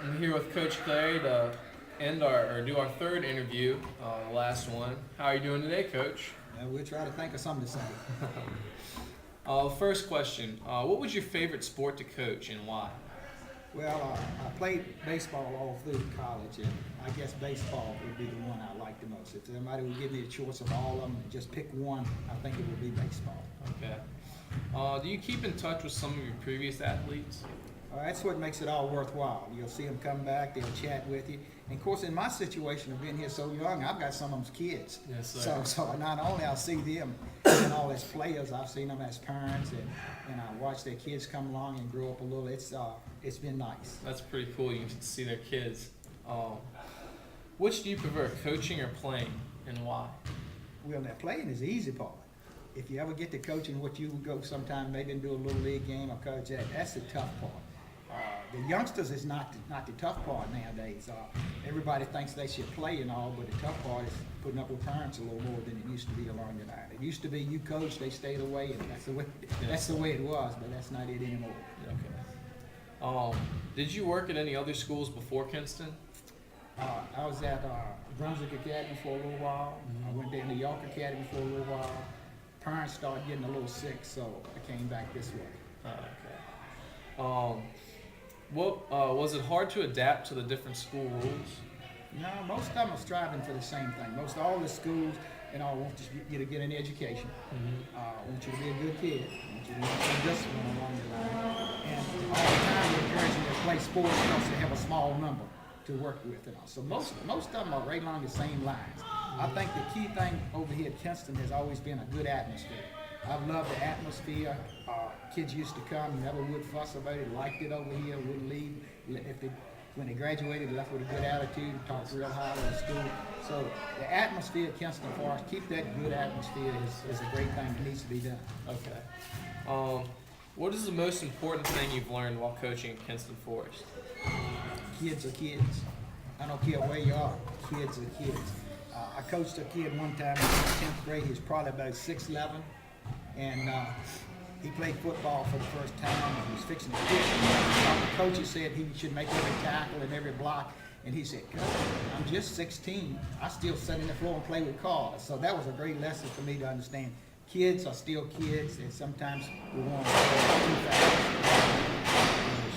I'm here with Coach Clary to do our third interview, the last one. How are you doing today, Coach? We'll try to think of something to say. First question, what was your favorite sport to coach and why? Well, I played baseball all through college, and I guess baseball would be the one I like the most. If somebody would give me a choice of all of them and just pick one, I think it would be baseball. Okay. Do you keep in touch with some of your previous athletes? That's what makes it all worthwhile. You'll see them come back, they'll chat with you. And of course, in my situation of being here so young, I've got some of them's kids. Yes, sir. So not only I'll see them and all as players, I've seen them as parents, and I watch their kids come along and grow up a little. It's been nice. That's pretty cool. You get to see their kids. Which do you prefer, coaching or playing, and why? Well, now playing is the easy part. If you ever get to coaching, what you would go sometime maybe and do a little league game or coach that's the tough part. The youngsters is not the tough part nowadays. Everybody thinks they should play and all, but the tough part is putting up with parents a little more than it used to be along the line. It used to be you coach, they stayed away, and that's the way it was, but that's not it anymore. Okay. Did you work at any other schools before Kinston? I was at Brunswick Academy for a little while. I went there to York Academy for a little while. Parents started getting a little sick, so I came back this way. Okay. Was it hard to adapt to the different school rules? No, most of them are striving for the same thing. Most all the schools, want you to get an education. Want you to be a good kid. Want you to learn some discipline along the line. And all the time we encourage you to play sports because they have a small number to work with and all. So most of them are right along the same lines. I think the key thing over here at Kinston has always been a good atmosphere. I've loved the atmosphere. Kids used to come, never would fuss about it, liked it over here, wouldn't leave. When they graduated, they left with a good attitude, talked real highly at school. So the atmosphere at Kinston Forest, keep that good atmosphere is a great thing that needs to be done. Okay. What is the most important thing you've learned while coaching at Kinston Forest? Kids are kids. I don't care where you are, kids are kids. I coached a kid one time in the 10th grade. He was probably about 6'11", and he played football for the first time, and he was fixing to kick. The coaches said he should make every tackle and every block, and he said, "Coach, I'm just 16. I still sit in the floor and play with cars." So that was a great lesson for me to understand. Kids are still kids, and sometimes we want to go too fast.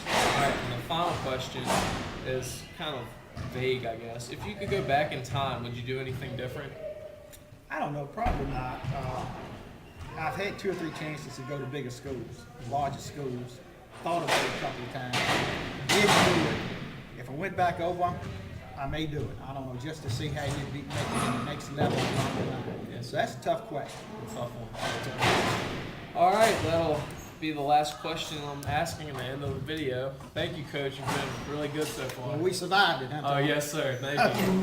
All right, and the final question is kind of vague, I guess. If you could go back in time, would you do anything different? I don't know, probably not. I've had 2 or 3 chances to go to bigger schools, larger schools. Thought about it a couple of times. Didn't do it. If I went back over, I may do it. I don't know, just to see how you'd be making it the next level along the line. Yes. So that's a tough question. Tough one. All right, that'll be the last question I'm asking at the end of the video. Thank you, Coach. You've been really good so far. Well, we survived it, huh? Oh, Tom? yes, sir. Thank you.